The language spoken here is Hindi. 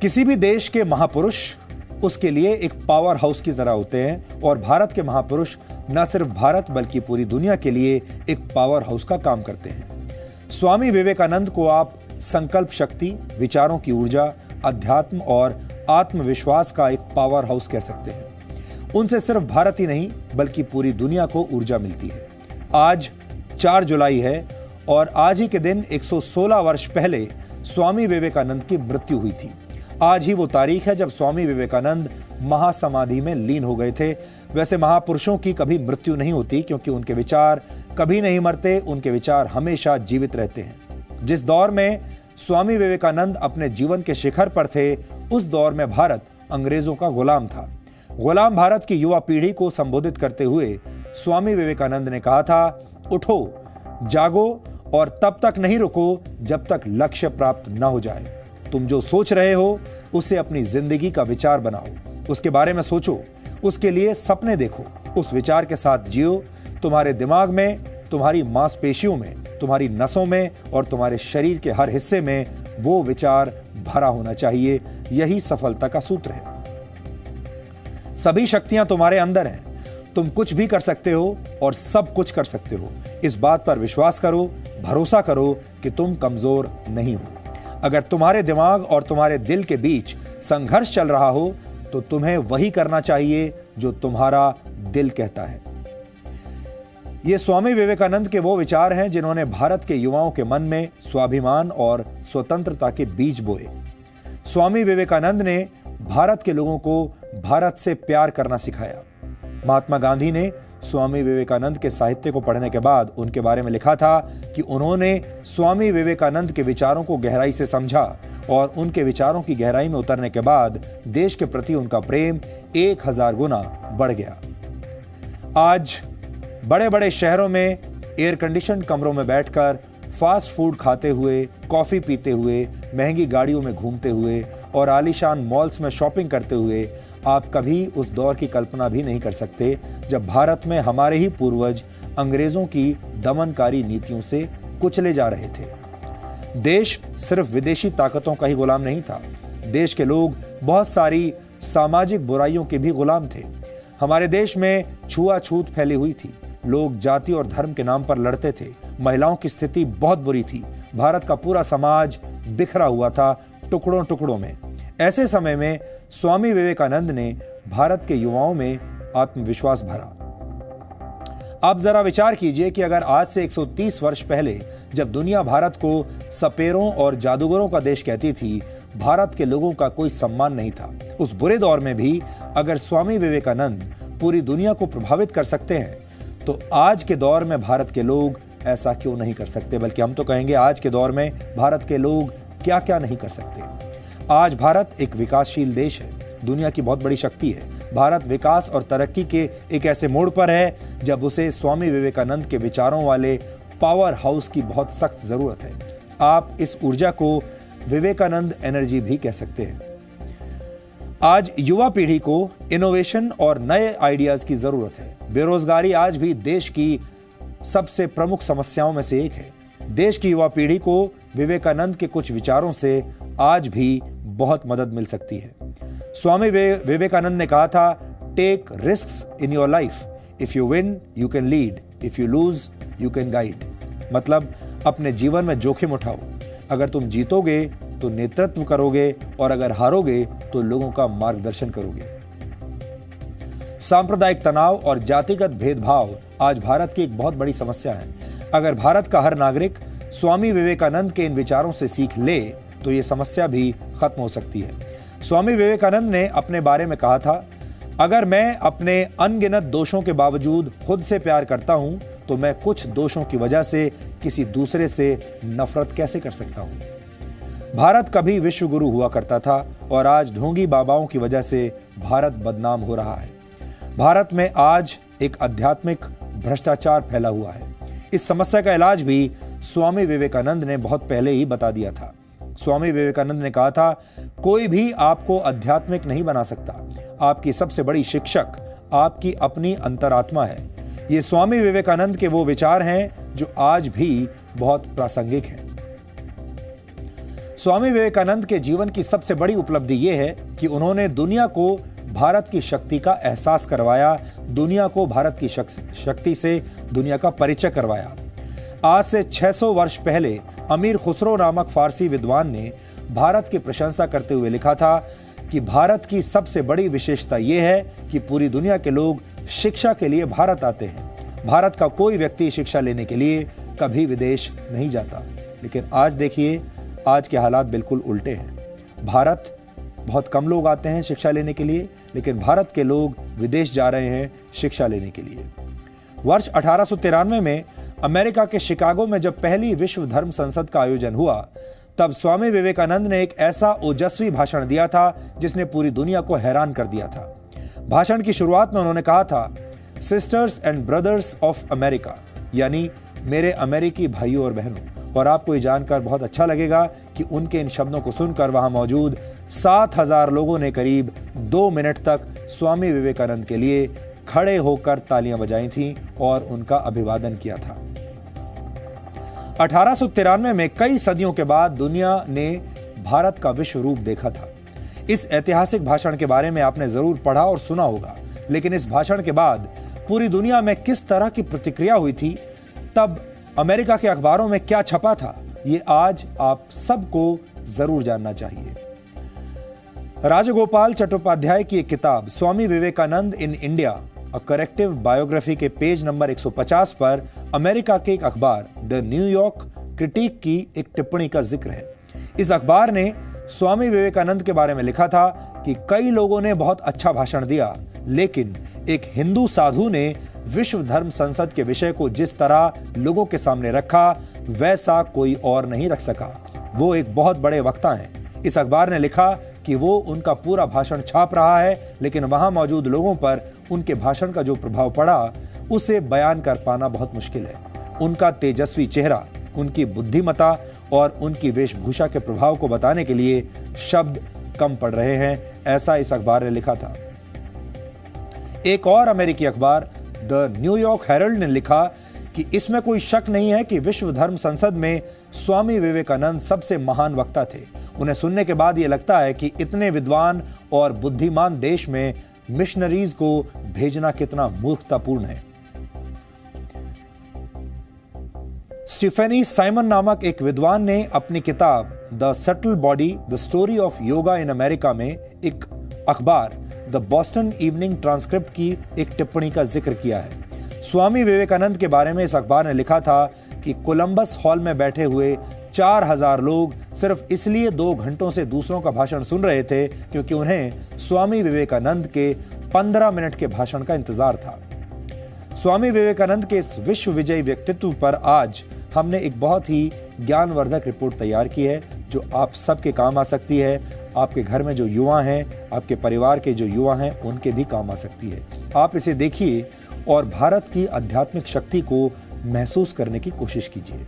किसी भी देश के महापुरुष उसके लिए एक पावर हाउस की तरह होते हैं और भारत के महापुरुष न सिर्फ भारत बल्कि पूरी दुनिया के लिए एक पावर हाउस का काम करते हैं। स्वामी विवेकानंद को आप संकल्प शक्ति, विचारों की ऊर्जा, अध्यात्म और आत्मविश्वास का एक पावर हाउस कह सकते हैं। उनसे सिर्फ भारत ही नहीं बल्कि पूरी दुनिया को ऊर्जा मिलती है। आज 4 जुलाई है और आज ही के दिन 116 वर्ष पहले स्वामी विवेकानंद की मृत्यु हुई थी। आज ही वो तारीख है जब स्वामी विवेकानंद महासमाधि में लीन हो गए थे। वैसे महापुरुषों की कभी मृत्यु नहीं होती क्योंकि उनके विचार कभी नहीं मरते, उनके विचार हमेशा जीवित रहते हैं। जिस दौर में स्वामी विवेकानंद अपने जीवन के शिखर पर थे, उस दौर में भारत अंग्रेजों का गुलाम था। गुलाम भारत की युवा पीढ़ी को संबोधित करते हुए स्वामी विवेकानंद ने कहा था, उठो, जागो और तब तक नहीं रुको जब तक लक्ष्य प्राप्त न हो जाए। तुम जो सोच रहे हो उसे अपनी जिंदगी का विचार बनाओ, उसके बारे में सोचो, उसके लिए सपने देखो, उस विचार के साथ जियो। तुम्हारे दिमाग में, तुम्हारी मांसपेशियों में, तुम्हारी नसों में और तुम्हारे शरीर के हर हिस्से में वो विचार भरा होना चाहिए। यही सफलता का सूत्र है। सभी शक्तियां तुम्हारे अंदर हैं। तुम कुछ भी कर सकते हो और सब कुछ कर सकते हो। इस बात पर विश्वास करो, भरोसा करो कि तुम कमजोर नहीं हो। अगर तुम्हारे दिमाग और तुम्हारे दिल के बीच संघर्ष चल रहा हो तो तुम्हें वही करना चाहिए जो तुम्हारा दिल कहता है। ये स्वामी विवेकानंद के वो विचार हैं जिन्होंने भारत के युवाओं के मन में स्वाभिमान और स्वतंत्रता के बीज बोए। स्वामी विवेकानंद ने भारत के लोगों को भारत से प्यार करना सिखाया। महात्मा गांधी ने स्वामी विवेकानंद के साहित्य को पढ़ने के बाद उनके बारे में लिखा था कि उन्होंने स्वामी विवेकानंद के विचारों को गहराई से समझा और उनके विचारों की गहराई में उतरने के बाद देश के प्रति उनका प्रेम 1000 गुना बढ़ गया। आज बड़े बड़े शहरों में एयर कंडीशन कमरों में बैठकर फास्ट फूड खाते हुए, कॉफी पीते हुए, महंगी गाड़ियों में घूमते हुए और आलीशान मॉल्स में शॉपिंग करते हुए आप कभी उस दौर की कल्पना भी नहीं कर सकते जब भारत में हमारे ही पूर्वज अंग्रेजों की दमनकारी नीतियों से कुचले जा रहे थे। देश सिर्फ विदेशी ताकतों का ही गुलाम नहीं था। देश के लोग बहुत सारी सामाजिक बुराइयों के भी गुलाम थे। हमारे देश में छुआछूत फैली हुई थी। लोग जाति और धर्म के नाम पर लड़ते थे। महिलाओं की स्थिति बहुत बुरी थी। भारत का पूरा समाज बिखरा हुआ था, टुकड़ों टुकड़ों में। ऐसे समय में स्वामी विवेकानंद ने भारत के युवाओं में आत्मविश्वास भरा। आप जरा विचार कीजिए कि अगर आज से 130 वर्ष पहले जब दुनिया भारत को सपेरों और जादूगरों का देश कहती थी, भारत के लोगों का कोई सम्मान नहीं था। उस बुरे दौर में भी अगर स्वामी विवेकानंद पूरी दुनिया को प्रभावित कर सकते हैं तो आज के दौर में भारत के लोग ऐसा क्यों नहीं कर सकते? बल्कि हम तो कहेंगे आज के दौर में भारत के लोग क्या क्या नहीं कर सकते। आज भारत एक विकासशील देश है, दुनिया की बहुत बड़ी शक्ति है। भारत विकास और तरक्की के एक ऐसे मोड़ पर है जब उसे स्वामी विवेकानंद के विचारों वाले पावर हाउस की बहुत सख्त जरूरत है। आप इस ऊर्जा को विवेकानंद एनर्जी भी कह सकते हैं। आज युवा पीढ़ी को इनोवेशन और नए आइडियाज की जरूरत है। बेरोजगारी आज भी देश की सबसे प्रमुख समस्याओं में से एक है। देश की युवा पीढ़ी को विवेकानंद के कुछ विचारों से आज भी बहुत मदद मिल सकती है। स्वामी विवेकानंद ने कहा था, take risks in your life, if you win you can lead, if you lose you can guide. मतलब अपने जीवन में जोखिम उठाओ। अगर तुम जीतोगे तो नेतृत्व करोगे और अगर हारोगे तो लोगों का मार्गदर्शन करोगे। सांप्रदायिक तनाव और जातिगत भेदभाव आज भारत की एक बहुत बड़ी समस्या है। अगर भारत का हर नागरिक स्वामी विवेकानंद के इन विचारों से सीख ले तो ये समस्या भी खत्म हो सकती है। स्वामी विवेकानंद ने अपने बारे में कहा था, अगर मैं अपने अनगिनत दोषों के बावजूद खुद से प्यार करता हूं तो मैं कुछ दोषों की वजह से किसी दूसरे से नफरत कैसे कर सकता हूं। भारत कभी विश्व गुरु हुआ करता था और आज ढोंगी बाबाओं की वजह से भारत बदनाम हो रहा है। भारत में आज एक आध्यात्मिक भ्रष्टाचार फैला हुआ है। इस समस्या का इलाज भी स्वामी विवेकानंद ने बहुत पहले ही बता दिया था। स्वामी विवेकानंद ने कहा था, कोई भी आपको आध्यात्मिक नहीं बना सकता। आपकी सबसे बड़ी शिक्षक आपकी अपनी अंतरात्मा है। ये स्वामी विवेकानंद के वो विचार हैं जो आज भी बहुत प्रासंगिक हैं। स्वामी विवेकानंद के जीवन की सबसे बड़ी उपलब्धि ये है कि उन्होंने दुनिया को भारत की शक्ति का एहसास करवाया, दुनिया को भारत की शक्ति से दुनिया का परिचय करवाया। आज से 600 वर्ष पहले अमीर खुसरो नामक फारसी विद्वान ने भारत की प्रशंसा करते हुए लिखा था कि भारत की सबसे बड़ी विशेषता यह है कि पूरी दुनिया के लोग शिक्षा के लिए भारत आते हैं। भारत का कोई व्यक्ति शिक्षा लेने के लिए कभी विदेश नहीं जाता। लेकिन आज देखिए, आज के हालात बिल्कुल उल्टे हैं। भारत बहुत कम लोग आते हैं शिक्षा लेने के लिए, लेकिन भारत के लोग विदेश जा रहे हैं शिक्षा लेने के लिए। वर्ष 1893 में अमेरिका के शिकागो में जब पहली विश्व धर्म संसद का आयोजन हुआ, तब स्वामी विवेकानंद ने एक ऐसा ओजस्वी भाषण दिया था जिसने पूरी दुनिया को हैरान कर दिया था। भाषण की शुरुआत में उन्होंने कहा था, sisters and brothers of America, यानी मेरे अमेरिकी भाइयों और बहनों। और आपको ये जानकर बहुत अच्छा लगेगा कि उनके इन शब्दों को सुनकर वहां मौजूद 7000 लोगों ने करीब 2 मिनट तक स्वामी विवेकानंद के लिए खड़े होकर तालियां बजाई थीं और उनका अभिवादन किया था। 1893 में कई सदियों के बाद दुनिया ने भारत का विश्व रूप देखा था। इस ऐतिहासिक भाषण के बारे में आपने जरूर पढ़ा और सुना होगा, लेकिन इस भाषण के बाद पूरी दुनिया में किस तरह की प्रतिक्रिया हुई थी, तब अमेरिका के अखबारों में क्या छपा था, ये आज आप सबको जरूर जानना चाहिए। राजगोपाल चट्टोपाध्याय की एक किताब Swami Vivekananda in India, a corrective biography के पेज नंबर 150 पर अमेरिका के एक अखबार द न्यूयॉर्क क्रिटिक की एक टिप्पणी का जिक्र है। इस अखबार ने स्वामी विवेकानंद के बारे में लिखा था कि कई लोगों ने बहुत अच्छा भाषण दिया, लेकिन एक हिंदू साधु ने विश्व धर्म संसद के विषय को जिस तरह लोगों के सामने रखा, वैसा कोई और नहीं रख सका। वो एक बहुत बड़े वक्ता हैं। इस अखबार ने लिखा कि वो उनका पूरा भाषण छाप रहा है, लेकिन वहां मौजूद लोगों पर उनके भाषण का जो प्रभाव पड़ा, उसे बयान कर पाना बहुत मुश्किल है। उनका तेजस्वी चेहरा, उनकी बुद्धिमत्ता और उनकी वेशभूषा के प्रभाव को बताने के लिए शब्द कम पड़ रहे हैं, ऐसा इस अखबार ने लिखा था। एक और अमेरिकी अखबार द न्यूयॉर्क हेरल्ड ने लिखा कि इसमें कोई शक नहीं है कि विश्व धर्म संसद में स्वामी विवेकानंद सबसे महान वक्ता थे। उन्हें सुनने के बाद यह लगता है कि इतने विद्वान और बुद्धिमान देश में मिशनरीज को भेजना कितना मूर्खतापूर्ण है। स्टीफेनी साइमन नामक एक विद्वान ने अपनी किताब the subtle body, the story of yoga in America में एक अखबार द बॉस्टन इवनिंग ट्रांसक्रिप्ट की एक टिप्पणी का जिक्र किया है। स्वामी विवेकानंद के बारे में इस अखबार ने लिखा था कि कोलंबस हॉल में बैठे हुए 4000 लोग सिर्फ इसलिए 2 घंटों से दूसरों का भाषण सुन रहे थे क्योंकि उन्हें स्वामी विवेकानंद के 15 मिनट के भाषण का इंतजार था। स्वामी विवेकानंद के इस विश्व विजयी व्यक्तित्व पर आज हमने एक बहुत ही ज्ञानवर्धक रिपोर्ट तैयार की है, जो आप सबके काम आ सकती है। आपके घर में जो युवा हैं, आपके परिवार के जो युवा हैं, उनके भी काम आ सकती है। आप इसे देखिए और भारत की आध्यात्मिक शक्ति को महसूस करने की कोशिश कीजिए।